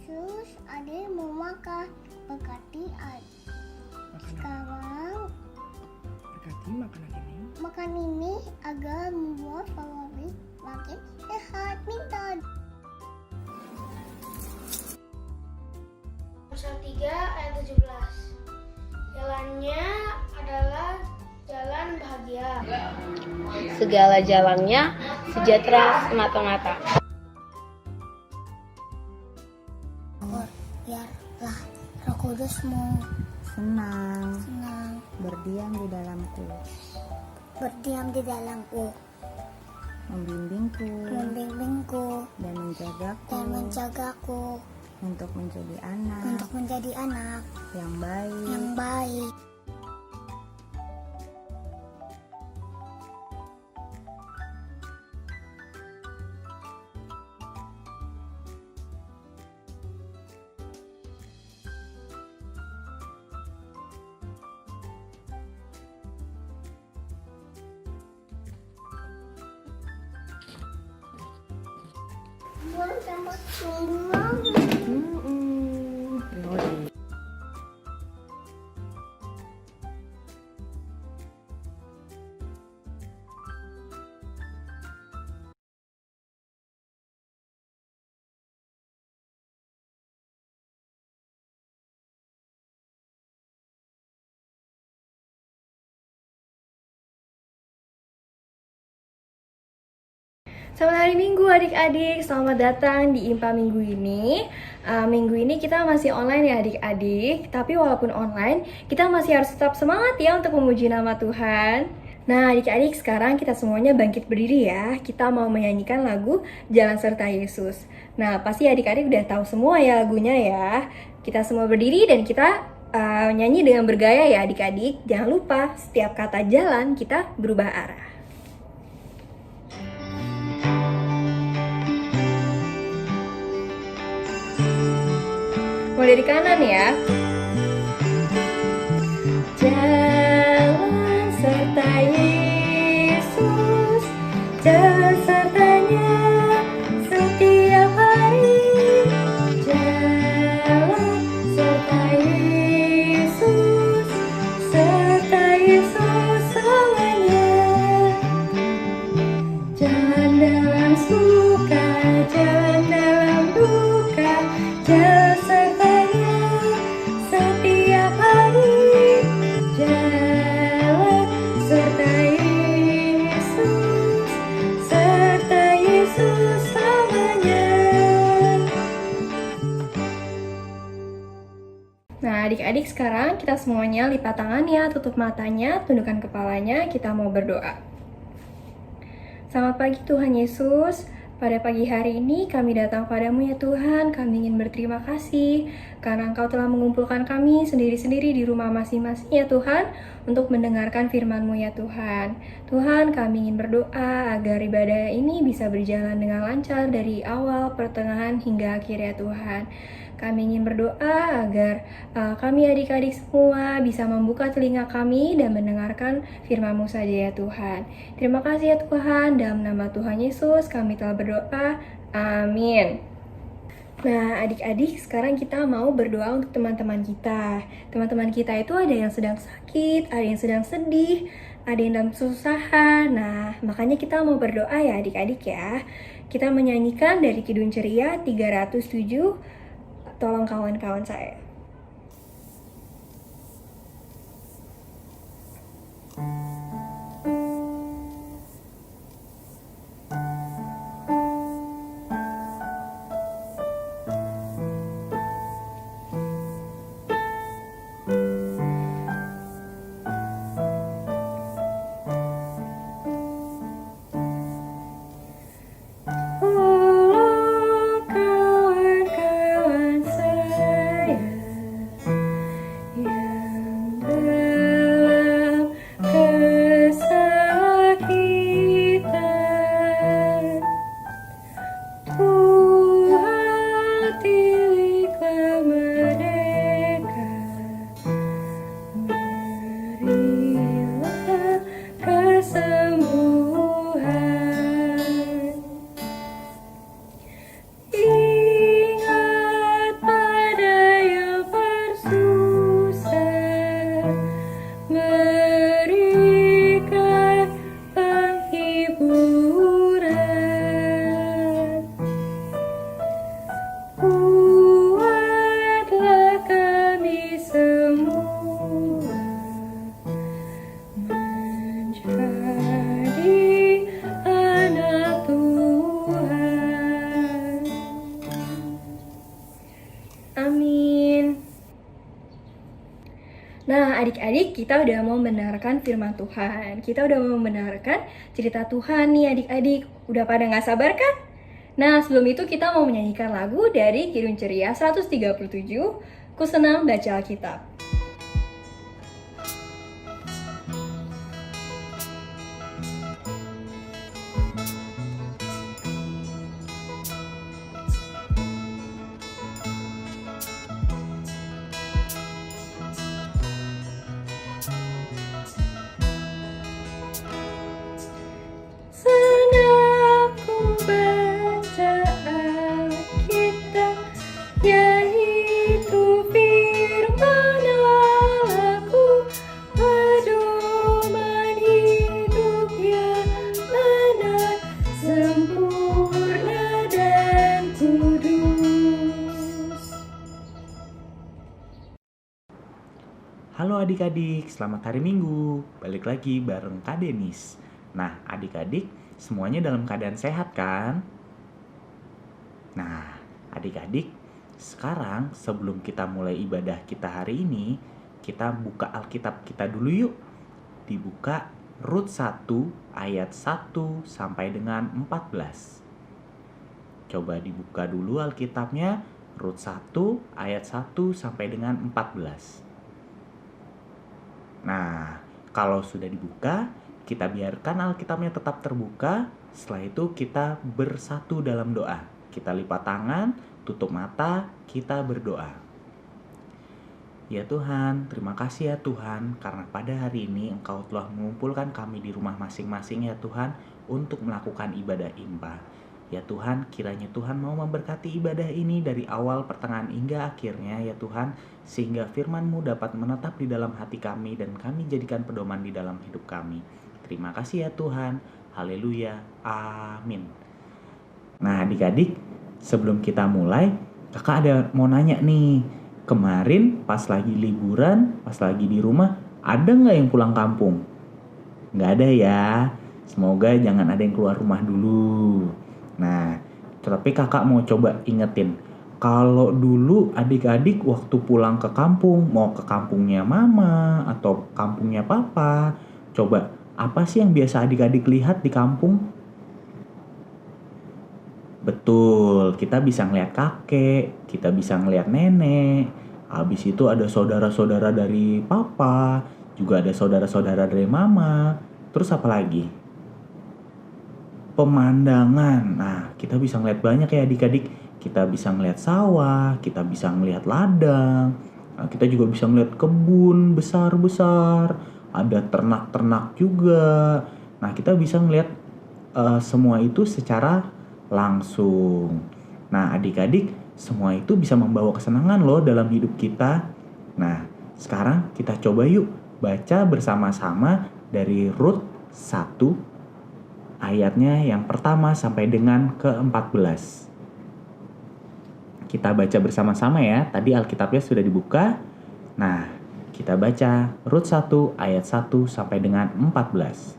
Yesus, adik mau makan. Berkati adik. Sekarang Berkati makanan ini. makan ini agar membuat favorit makin sehat. Minta. Pasal 3 ayat 17. Jalannya adalah jalan bahagia. Segala jalannya sejahtera semata-mata. Biarlah Roh Kudusmu Senang senang berdiam di dalamku, berdiam di dalamku, membimbingku dan dan menjagaku untuk menjadi anak yang baik. Sama senang. Yaudah. Selamat hari Minggu adik-adik, selamat datang di IMPA minggu ini. Minggu ini kita masih online ya adik-adik, tapi walaupun online, kita masih harus tetap semangat ya untuk memuji nama Tuhan. Nah adik-adik, sekarang kita semuanya bangkit berdiri ya. Kita mau menyanyikan lagu Jalan Serta Yesus. Nah pasti adik-adik udah tahu semua ya lagunya ya. Kita semua berdiri dan kita nyanyi dengan bergaya ya adik-adik. Jangan lupa setiap kata jalan kita berubah arah. Mulai dari kanan ya. Jalan serta Yesus, jalan sertanya setiap hari. Jalan serta Yesus selamanya. Jalan dalam suka, jalan dalam duka, jalan sertanya setiap hari. Jalan serta Yesus selamanya. Nah adik-adik, sekarang kita semuanya lipat tangannya, tutup matanya, tundukkan kepalanya, kita mau berdoa. Selamat pagi Tuhan Yesus. Pada pagi hari ini kami datang padamu ya Tuhan. Kami ingin berterima kasih karena Engkau telah mengumpulkan kami sendiri-sendiri di rumah masing-masing ya Tuhan, untuk mendengarkan firman-Mu ya Tuhan. Tuhan, kami ingin berdoa agar ibadah ini bisa berjalan dengan lancar dari awal, pertengahan, hingga akhir ya Tuhan. Kami ingin berdoa agar kami adik-adik semua bisa membuka telinga kami dan mendengarkan firman-Mu saja ya Tuhan. Terima kasih ya Tuhan, dalam nama Tuhan Yesus kami telah berdoa. Amin. Nah adik-adik, sekarang kita mau berdoa untuk teman-teman kita. Teman-teman kita itu ada yang sedang sakit, ada yang sedang sedih, ada yang dalam kesusahan. Nah makanya kita mau berdoa ya adik-adik ya. Kita menyanyikan dari Kidung Ceria 307. Tolong kawan-kawan saya. Oh, kawan-kawan saya, adik-adik kita udah mau mendengarkan firman Tuhan. Kita udah mau mendengarkan cerita Tuhan nih adik-adik. Udah pada gak sabar kan? Nah, sebelum itu kita mau menyanyikan lagu dari Kidung Ceria 137, Ku Senang Baca Alkitab. Senang ku baca Alkitab, yaitu firman Allahku, pedoman hidup yang benar, sempurna dan kudus. Halo adik-adik, selamat hari Minggu. Balik lagi bareng Kak Denis. Nah, adik-adik semuanya dalam keadaan sehat kan? Nah, adik-adik, sekarang sebelum kita mulai ibadah kita hari ini, kita buka Alkitab kita dulu yuk. Dibuka Rut 1 ayat 1 sampai dengan 14. Coba dibuka dulu Alkitabnya, Rut 1 ayat 1 sampai dengan 14. Nah, kalau sudah dibuka, kita biarkan Alkitabnya tetap terbuka. Setelah itu kita bersatu dalam doa. Kita lipat tangan, tutup mata, kita berdoa. Ya Tuhan, terima kasih ya Tuhan, karena pada hari ini Engkau telah mengumpulkan kami di rumah masing-masing ya Tuhan, untuk melakukan ibadah impa. Ya Tuhan, kiranya Tuhan mau memberkati ibadah ini dari awal, pertengahan, hingga akhirnya ya Tuhan, sehingga firman-Mu dapat menetap di dalam hati kami dan kami jadikan pedoman di dalam hidup kami. Terima kasih ya Tuhan. Haleluya. Amin. Nah adik-adik, sebelum kita mulai, kakak ada mau nanya nih. Kemarin pas lagi liburan, pas lagi di rumah, ada nggak yang pulang kampung? Nggak ada ya. Semoga jangan ada yang keluar rumah dulu. Nah, tapi kakak mau coba ingetin. Kalau dulu adik-adik waktu pulang ke kampung, mau ke kampungnya mama atau kampungnya papa, coba apa sih yang biasa adik-adik lihat di kampung? Betul, kita bisa ngeliat kakek, kita bisa ngeliat nenek. Habis itu ada saudara-saudara dari papa, juga ada saudara-saudara dari mama. Terus apa lagi? Pemandangan. Nah, kita bisa ngeliat banyak ya adik-adik. Kita bisa ngeliat sawah, kita bisa ngeliat ladang. Nah, kita juga bisa ngeliat kebun besar-besar. Ada ternak-ternak juga. Nah, kita bisa ngeliat semua itu secara langsung. Nah, adik-adik, semua itu bisa membawa kesenangan loh dalam hidup kita. Nah, sekarang kita coba yuk baca bersama-sama dari Rut 1 ayatnya yang pertama sampai dengan ke-14. Kita baca bersama-sama ya. Tadi Alkitabnya sudah dibuka. Nah, kita baca Rut 1 ayat 1 sampai dengan 14.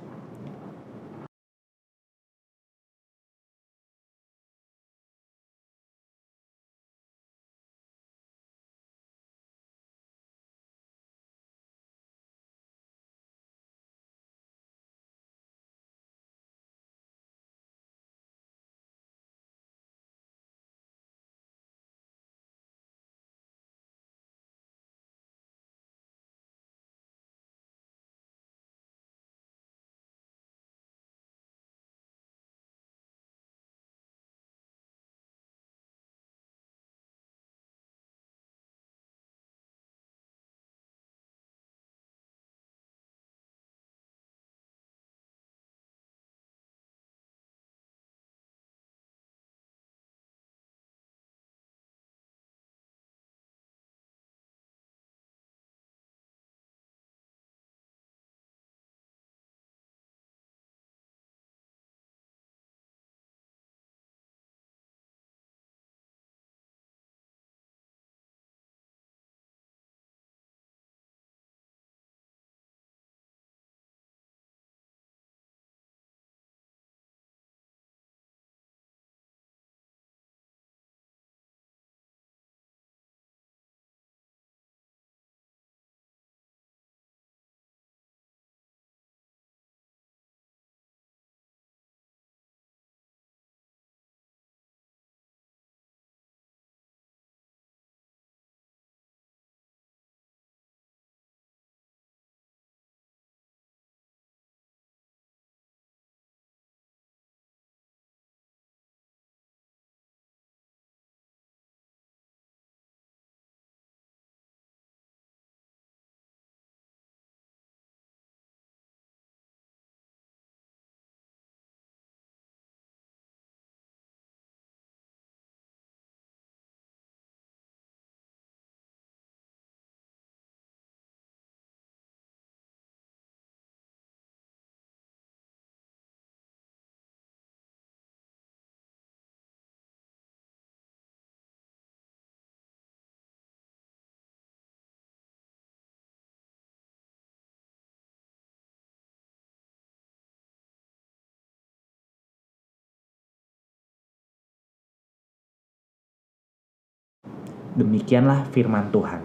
Demikianlah firman Tuhan.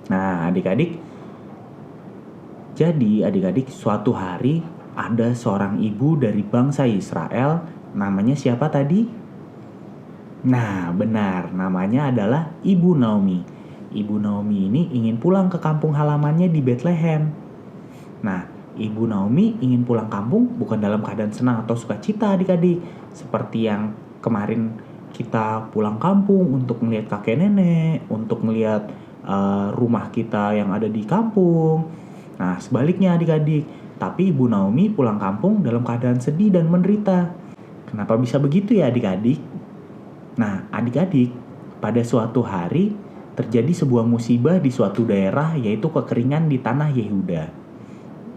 Nah, adik-adik, jadi adik-adik, suatu hari ada seorang ibu dari bangsa Israel, namanya siapa tadi? Nah, benar, namanya adalah Ibu Naomi. Ibu Naomi ini ingin pulang ke kampung halamannya di Bethlehem. Nah, Ibu Naomi ingin pulang kampung bukan dalam keadaan senang atau sukacita adik-adik, seperti yang kemarin kita pulang kampung untuk melihat kakek nenek, untuk melihat rumah kita yang ada di kampung. Nah, sebaliknya adik-adik, tapi Ibu Naomi pulang kampung dalam keadaan sedih dan menderita. Kenapa bisa begitu ya adik-adik? Nah, adik-adik, pada suatu hari terjadi sebuah musibah di suatu daerah, yaitu kekeringan di tanah Yehuda.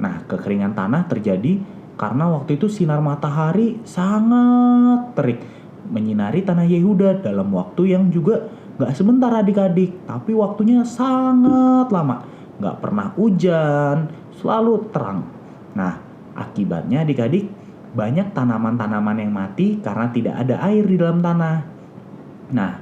Nah, kekeringan tanah terjadi karena waktu itu sinar matahari sangat terik menyinari tanah Yehuda dalam waktu yang juga gak sebentar adik-adik, tapi waktunya sangat lama. Gak pernah hujan, selalu terang. Nah, akibatnya adik-adik, banyak tanaman-tanaman yang mati karena tidak ada air di dalam tanah. Nah,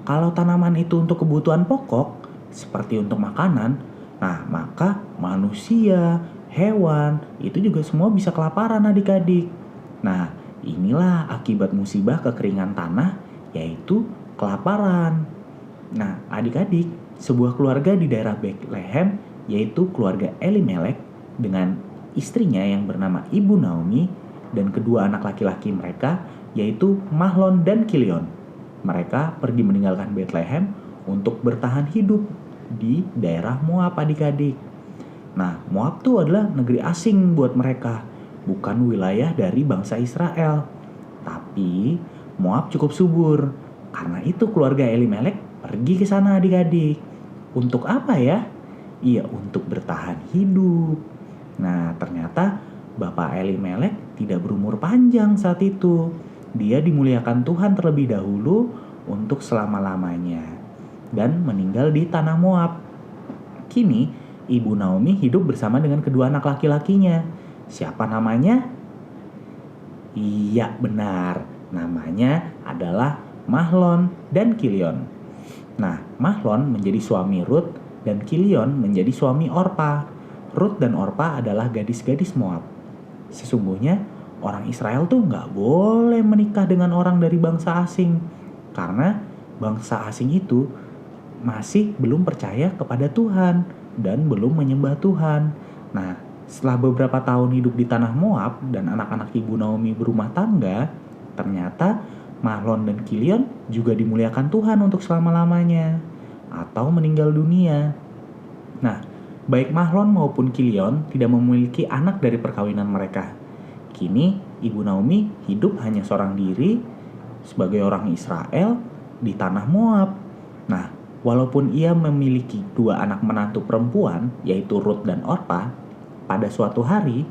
kalau tanaman itu untuk kebutuhan pokok, seperti untuk makanan, nah maka manusia, hewan, itu juga semua bisa kelaparan adik-adik. Nah, inilah akibat musibah kekeringan tanah, yaitu kelaparan. Nah, adik-adik, sebuah keluarga di daerah Bethlehem, yaitu keluarga Elimelek dengan istrinya yang bernama Ibu Naomi dan kedua anak laki-laki mereka, yaitu Mahlon dan Kilion. Mereka pergi meninggalkan Bethlehem untuk bertahan hidup di daerah Moab adik-adik. Nah, Moab itu adalah negeri asing buat mereka, bukan wilayah dari bangsa Israel. Tapi Moab cukup subur. Karena itu keluarga Elimelek pergi ke sana adik-adik. Untuk apa ya? Iya, untuk bertahan hidup. Nah, ternyata Bapak Elimelek tidak berumur panjang saat itu. Dia dimuliakan Tuhan terlebih dahulu untuk selama-lamanya dan meninggal di tanah Moab. Kini Ibu Naomi hidup bersama dengan kedua anak laki-lakinya. Siapa namanya? Iya, benar. Namanya adalah Mahlon dan Kilion. Nah, Mahlon menjadi suami Rut dan Kilion menjadi suami Orpa. Rut dan Orpa adalah gadis-gadis Moab. Sesungguhnya orang Israel tuh gak boleh menikah dengan orang dari bangsa asing. Karena bangsa asing itu masih belum percaya kepada Tuhan dan belum menyembah Tuhan. Nah, setelah beberapa tahun hidup di tanah Moab dan anak-anak Ibu Naomi berumah tangga, ternyata Mahlon dan Kilion juga dimuliakan Tuhan untuk selama-lamanya atau meninggal dunia. Nah, baik Mahlon maupun Kilion tidak memiliki anak dari perkawinan mereka. Kini Ibu Naomi hidup hanya seorang diri sebagai orang Israel di tanah Moab. Nah, walaupun ia memiliki dua anak menantu perempuan, yaitu Rut dan Orpa, pada suatu hari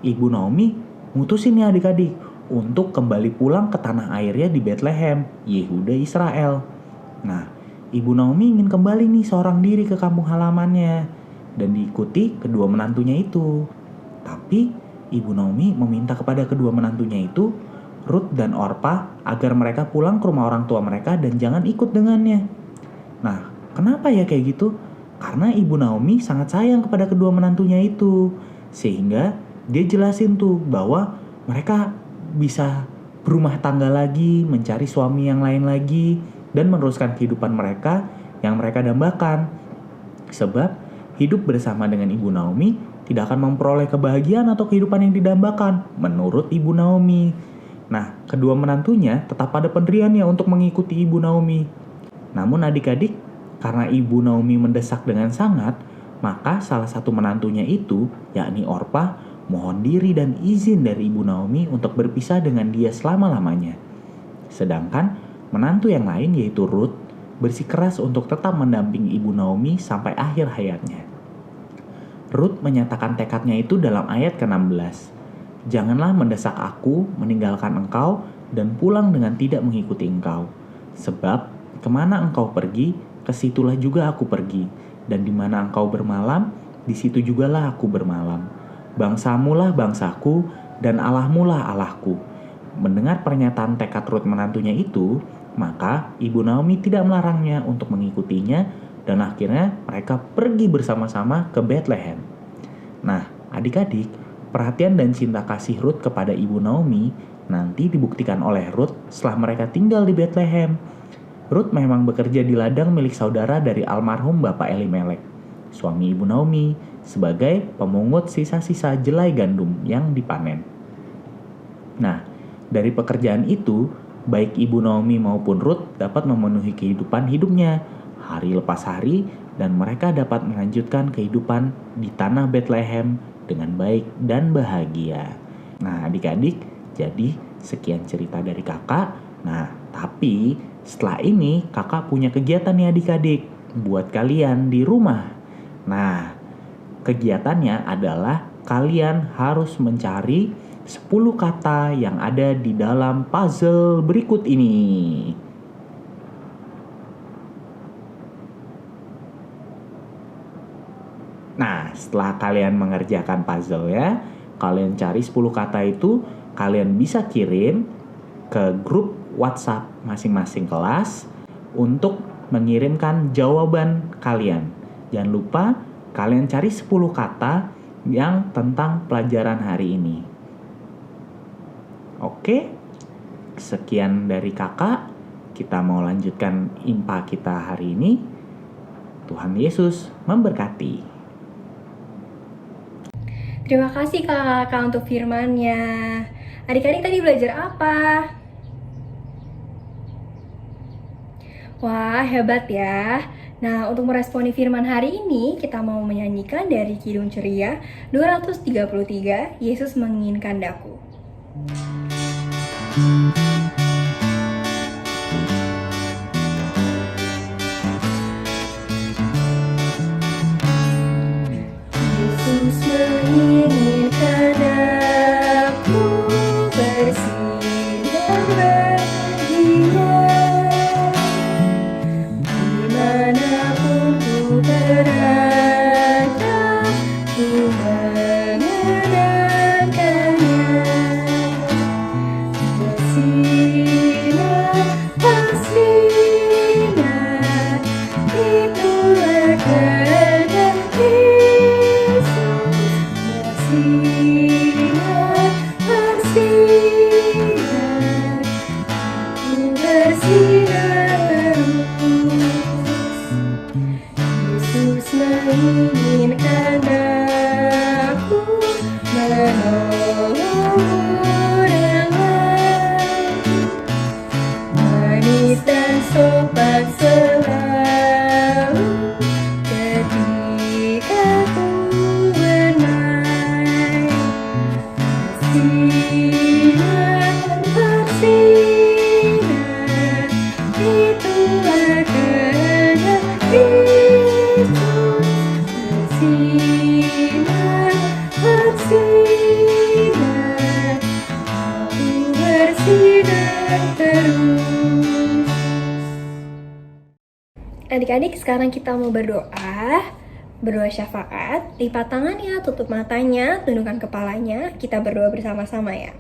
Ibu Naomi mutusin nih adik-adik untuk kembali pulang ke tanah airnya di Bethlehem, Yehuda Israel. Nah, Ibu Naomi ingin kembali nih seorang diri ke kampung halamannya dan diikuti kedua menantunya itu. Tapi Ibu Naomi meminta kepada kedua menantunya itu, Rut dan Orpa, agar mereka pulang ke rumah orang tua mereka dan jangan ikut dengannya. Nah, kenapa ya kayak gitu? Karena Ibu Naomi sangat sayang kepada kedua menantunya itu. Sehingga dia jelasin tuh bahwa mereka bisa berumah tangga lagi, mencari suami yang lain lagi, dan meneruskan kehidupan mereka yang mereka dambakan. Sebab hidup bersama dengan Ibu Naomi tidak akan memperoleh kebahagiaan atau kehidupan yang didambakan menurut Ibu Naomi. Nah, kedua menantunya tetap pada pendiriannya untuk mengikuti Ibu Naomi. Namun adik-adik, karena Ibu Naomi mendesak dengan sangat, maka salah satu menantunya itu, yakni Orpa, mohon diri dan izin dari Ibu Naomi untuk berpisah dengan dia selama-lamanya. Sedangkan menantu yang lain, yaitu Rut, bersikeras untuk tetap mendampingi Ibu Naomi sampai akhir hayatnya. Rut menyatakan tekadnya itu dalam ayat ke-16. Janganlah mendesak aku meninggalkan engkau dan pulang dengan tidak mengikuti engkau. Sebab kemana engkau pergi, kesitulah juga aku pergi. Dan di mana engkau bermalam, di situ jugalah aku bermalam. Bangsamulah bangsaku dan Allahmulah Allahku. Mendengar pernyataan tekad Rut menantunya itu, Maka Ibu Naomi tidak melarangnya untuk mengikutinya dan akhirnya mereka pergi bersama-sama ke Bethlehem. Nah, adik-adik, perhatian dan cinta kasih Ruth kepada Ibu Naomi nanti dibuktikan oleh Ruth setelah mereka tinggal di Bethlehem. Ruth memang bekerja di ladang milik saudara dari almarhum Bapak Elimelek, suami Ibu Naomi, sebagai pemungut sisa-sisa jelai gandum yang dipanen. Nah, dari pekerjaan itu, baik Ibu Naomi maupun Ruth dapat memenuhi kehidupan hidupnya hari lepas hari dan mereka dapat melanjutkan kehidupan di tanah Bethlehem dengan baik dan bahagia. Nah, adik-adik, jadi sekian cerita dari kakak. Nah, tapi setelah ini kakak punya kegiatan nih adik-adik buat kalian di rumah. Nah, kegiatannya adalah kalian harus mencari 10 kata yang ada di dalam puzzle berikut ini. Nah, setelah kalian mengerjakan puzzle ya, kalian cari 10 kata itu, kalian bisa kirim ke grup WhatsApp masing-masing kelas untuk mengirimkan jawaban kalian. Jangan lupa kalian cari 10 kata yang tentang pelajaran hari ini. Oke, sekian dari kakak. Kita mau lanjutkan IMPA kita hari ini. Tuhan Yesus memberkati. Terima kasih kakak untuk firman-nya. Adik-adik tadi belajar apa? Wah, hebat ya. Nah, untuk meresponi firman hari ini, kita mau menyanyikan dari Kidung Ceria 233, Yesus Menginginkan Daku. Yesus menginginkan aku bersinar baginya, dimanapun ku berada, ku mengenangkannya. Bersinar, bersinar, itulah kehendak Yesus. Bersinar, bersinar, ku bersinar terus. Yesus menginginkan aku menolong orang lain, manis dan sopan selalu ketika ku bermain. Bersinar, bersinar, itulah kehendak Yesus. Bersinar, bersinar, aku bersinar terus. Adik-adik, sekarang kita mau berdoa syafaat. Lipat tangannya, tutup matanya, tundukkan kepalanya. Kita berdoa bersama-sama ya.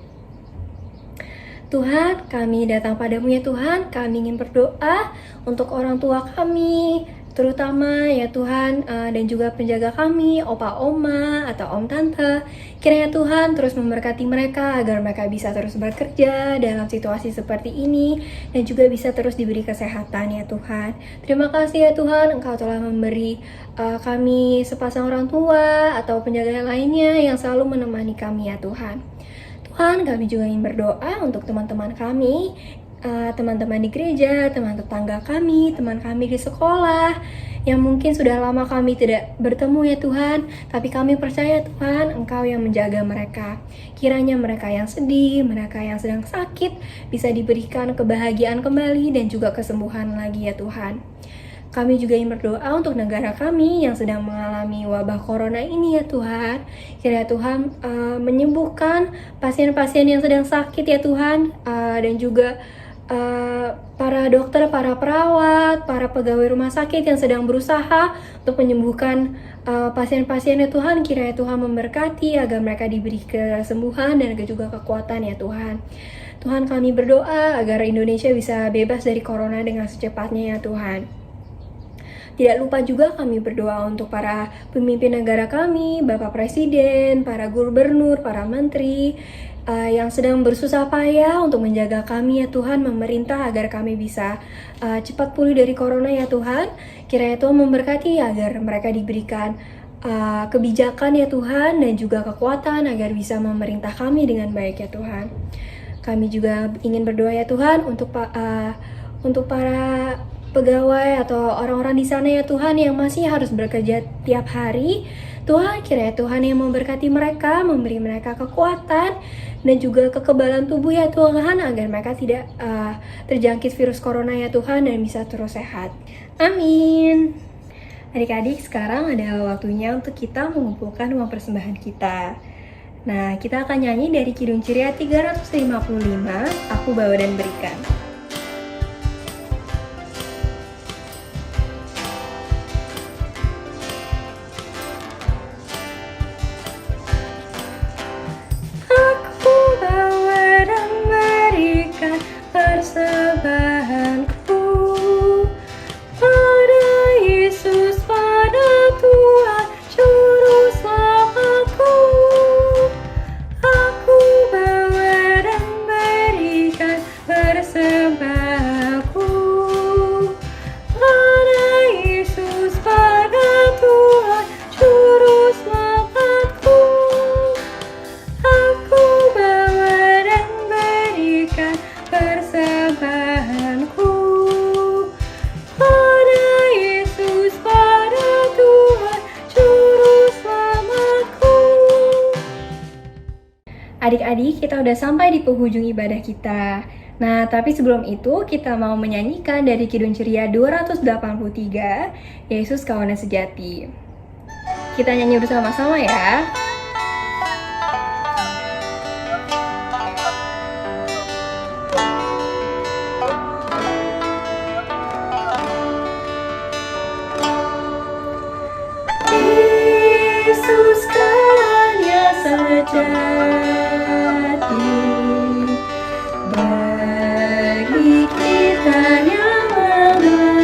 Tuhan, kami datang padamu ya Tuhan. Kami ingin berdoa untuk orang tua kami, terutama ya Tuhan, dan juga penjaga kami, opa oma atau om tante. Kiranya Tuhan terus memberkati mereka agar mereka bisa terus bekerja dalam situasi seperti ini dan juga bisa terus diberi kesehatan ya Tuhan. Terima kasih ya Tuhan, Engkau telah memberi kami sepasang orang tua atau penjaga lainnya yang selalu menemani kami ya Tuhan. Tuhan, kami juga ingin berdoa untuk teman-teman kami, teman-teman di gereja, teman tetangga kami, teman kami di sekolah, yang mungkin sudah lama kami tidak bertemu ya Tuhan, tapi kami percaya Tuhan, Engkau yang menjaga mereka. Kiranya mereka yang sedih, mereka yang sedang sakit, bisa diberikan kebahagiaan kembali dan juga kesembuhan lagi ya Tuhan. Kami juga ingin berdoa untuk negara kami yang sedang mengalami wabah corona ini ya Tuhan. Kiranya Tuhan menyembuhkan pasien-pasien yang sedang sakit ya Tuhan, dan juga para dokter, para perawat, para pegawai rumah sakit yang sedang berusaha untuk menyembuhkan pasien-pasien ya Tuhan. Kiranya Tuhan memberkati agar mereka diberi kesembuhan dan juga kekuatan ya Tuhan. Tuhan, kami berdoa agar Indonesia bisa bebas dari corona dengan secepatnya ya Tuhan. Tidak lupa juga kami berdoa untuk para pemimpin negara kami, Bapak Presiden, para gubernur, para menteri, yang sedang bersusah payah untuk menjaga kami ya Tuhan, memerintah agar kami bisa cepat pulih dari corona ya Tuhan. Kiranya Tuhan memberkati agar mereka diberikan kebijakan ya Tuhan dan juga kekuatan agar bisa memerintah kami dengan baik ya Tuhan. Kami juga ingin berdoa ya Tuhan untuk para pegawai atau orang-orang di sana ya Tuhan yang masih harus bekerja tiap hari. Tuhan, kiranya Tuhan yang memberkati mereka, memberi mereka kekuatan dan juga kekebalan tubuh ya Tuhan, agar mereka tidak terjangkit virus corona ya Tuhan dan bisa terus sehat. Amin. Adik-adik, sekarang adalah waktunya untuk kita mengumpulkan uang persembahan kita. Nah, kita akan nyanyi dari Kidung Ceria 355, Aku Bawa dan Berikan. Aku bawa dan berikan persembahanku pada Yesus, pada Tuhan Juru Selamatku. Aku bawa dan berikan persembahanku pada Yesus, pada Tuhan Juru Selamatku. Aku bawa dan berikan persembahanku pada Yesus, pada Tuhan Juru Selamatku. Adik-adik, kita udah sampai di penghujung ibadah kita. Nah, tapi sebelum itu kita mau menyanyikan dari Kidung Ceria 283, Yesus Kawan Sejati. Kita nyanyi bersama-sama ya. Yesus kawannya sejati, bagi kita yang lemah.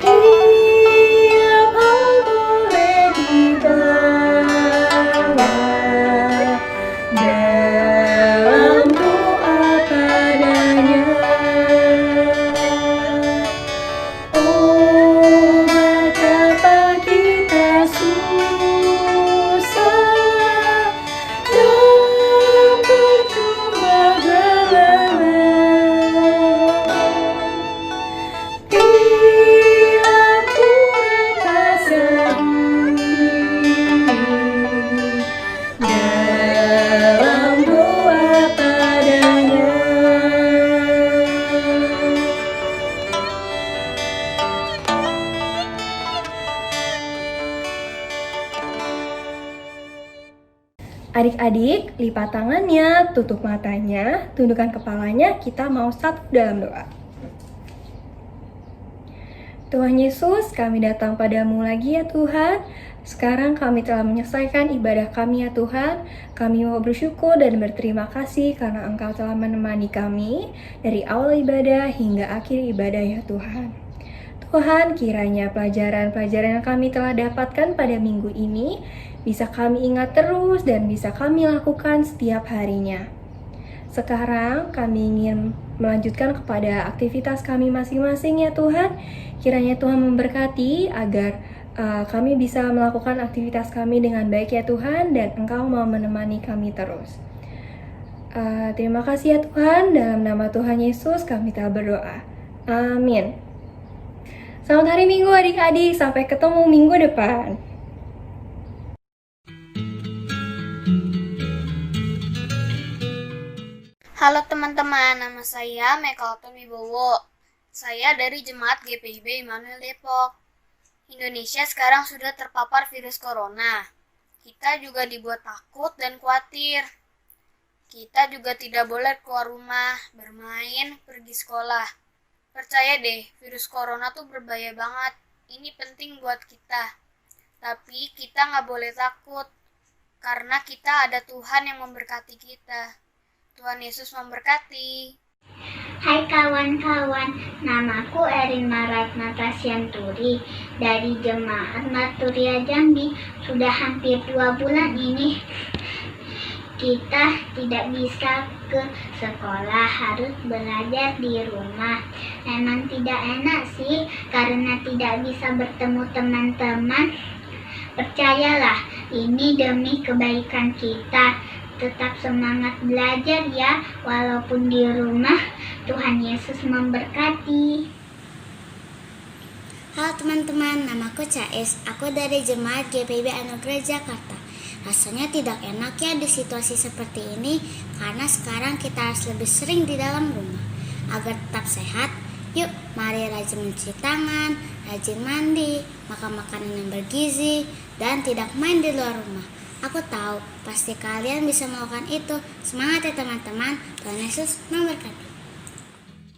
Dia boleh dibawa dalam doa padanya. Oh, betapa kita susah dalam berjuang bersama. Bila ku merasa diri dalam doa padanya. Adik-adik, lipat tangannya, tutup matanya, tundukkan kepalanya, kita mau satu dalam doa. Tuhan Yesus, kami datang padamu lagi ya Tuhan. Sekarang kami telah menyelesaikan ibadah kami ya Tuhan. Kami mau bersyukur dan berterima kasih karena Engkau telah menemani kami dari awal ibadah hingga akhir ibadah ya Tuhan. Tuhan, kiranya pelajaran-pelajaran yang kami telah dapatkan pada minggu ini bisa kami ingat terus dan bisa kami lakukan setiap harinya. Sekarang kami ingin melanjutkan kepada aktivitas kami masing-masing ya Tuhan. Kiranya Tuhan memberkati agar kami bisa melakukan aktivitas kami dengan baik ya Tuhan, dan Engkau mau menemani kami terus. Terima kasih ya Tuhan, dalam nama Tuhan Yesus kami telah berdoa. Amin. Selamat hari Minggu adik-adik, sampai ketemu minggu depan. Halo teman-teman, nama saya Mekalton Wibowo. Saya dari Jemaat GPIB Immanuel Depok. Indonesia sekarang sudah terpapar virus corona. Kita juga dibuat takut dan khawatir. Kita juga tidak boleh keluar rumah, bermain, pergi sekolah. Percaya deh, virus corona tuh berbahaya banget. Ini penting buat kita. Tapi kita nggak boleh takut, karena kita ada Tuhan yang memberkati kita. Tuhan Yesus memberkati. Hai kawan-kawan, namaku Erina Ratnata Sianturi dari Jemaat Maturia Jambi. Sudah hampir 2 bulan ini kita tidak bisa ke sekolah, harus belajar di rumah. Emang tidak enak sih, karena tidak bisa bertemu teman-teman. Percayalah, ini demi kebaikan kita. Tetap semangat belajar ya, walaupun di rumah. Tuhan Yesus memberkati. Halo teman-teman, namaku Cais. Aku dari Jemaat GPIB Anugerah Jakarta. Rasanya tidak enak ya di situasi seperti ini, karena sekarang kita harus lebih sering di dalam rumah. Agar tetap sehat, yuk mari rajin mencuci tangan, rajin mandi, makan makanan yang bergizi, dan tidak main di luar rumah. Aku tahu, pasti kalian bisa melakukan itu. Semangat ya teman-teman, Tuhan Yesus memberkati.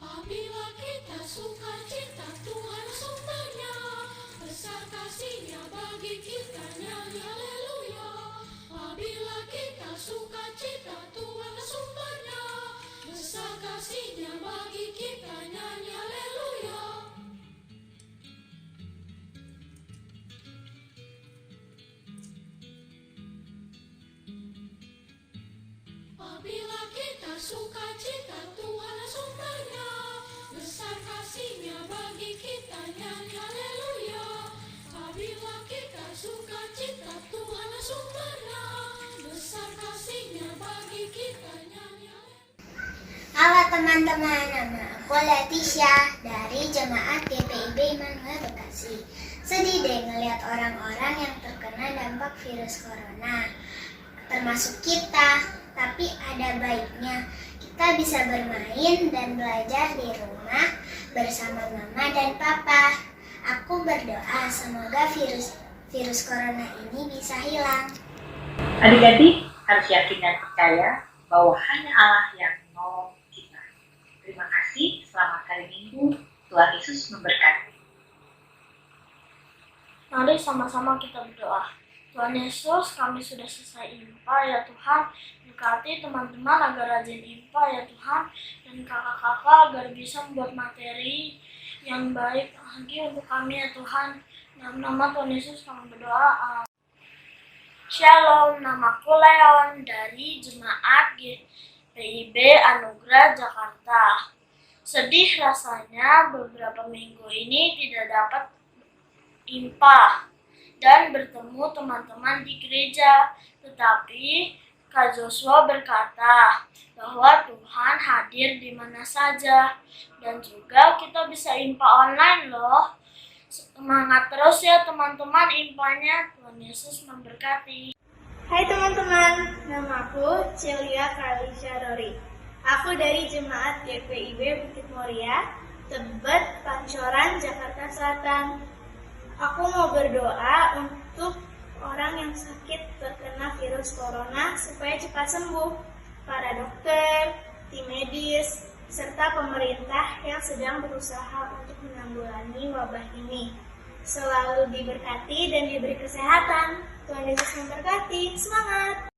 Apabila kita sukacita, Tuhan sumbernya, besar kasih-Nya bagi kita, nyanyi haleluya. Apabila kita sukacita, Tuhan sumbernya, besar kasih-Nya bagi kita, nyanyi haleluya. Apabila kita sukacita, Tuhan sumbernya, besar kasih-Nya bagi kita, nyanyi haleluya. Apabila kita sukacita, Tuhan sumbernya, besar kasih-Nya bagi kita, nyanyi haleluya. Halo teman-teman, nama aku Leticia dari Jemaat GPIB Immanuel Bekasi. Sedih deh ngelihat orang-orang yang terkena dampak virus corona, termasuk kita. Tapi ada baiknya, kita bisa bermain dan belajar di rumah bersama mama dan papa. Aku berdoa semoga virus corona ini bisa hilang. Adik-adik harus yakin dan percaya bahwa hanya Allah yang menolong kita. Terima kasih, selamat hari Minggu, Tuhan Yesus memberkati. Mari sama-sama kita berdoa. Tuhan Yesus, kami sudah selesai IMPA ya Tuhan. Berkati teman-teman agar rajin IMPA ya Tuhan. Dan kakak-kakak agar bisa membuat materi yang baik lagi untuk kami ya Tuhan. Dalam nama Tuhan Yesus kami berdoa. Shalom, namaku Leon dari Jemaat GPIB Anugerah Jakarta. Sedih rasanya beberapa minggu ini tidak dapat IMPA dan bertemu teman-teman di gereja. Tetapi Kak Joshua berkata bahwa Tuhan hadir di mana saja. Dan juga kita bisa IMPA online loh. Semangat terus ya teman-teman IMPA-nya. Tuhan Yesus memberkati. Hai teman-teman, namaku Celia Kalisha Rori. Aku dari Jemaat GPIB Bukit Moria, Tebet, Pancoran, Jakarta Selatan. Aku mau berdoa untuk orang yang sakit terkena virus corona supaya cepat sembuh. Para dokter, tim medis, serta pemerintah yang sedang berusaha untuk menanggulangi wabah ini. Selalu diberkati dan diberi kesehatan. Tuhan Yesus memberkati. Semangat!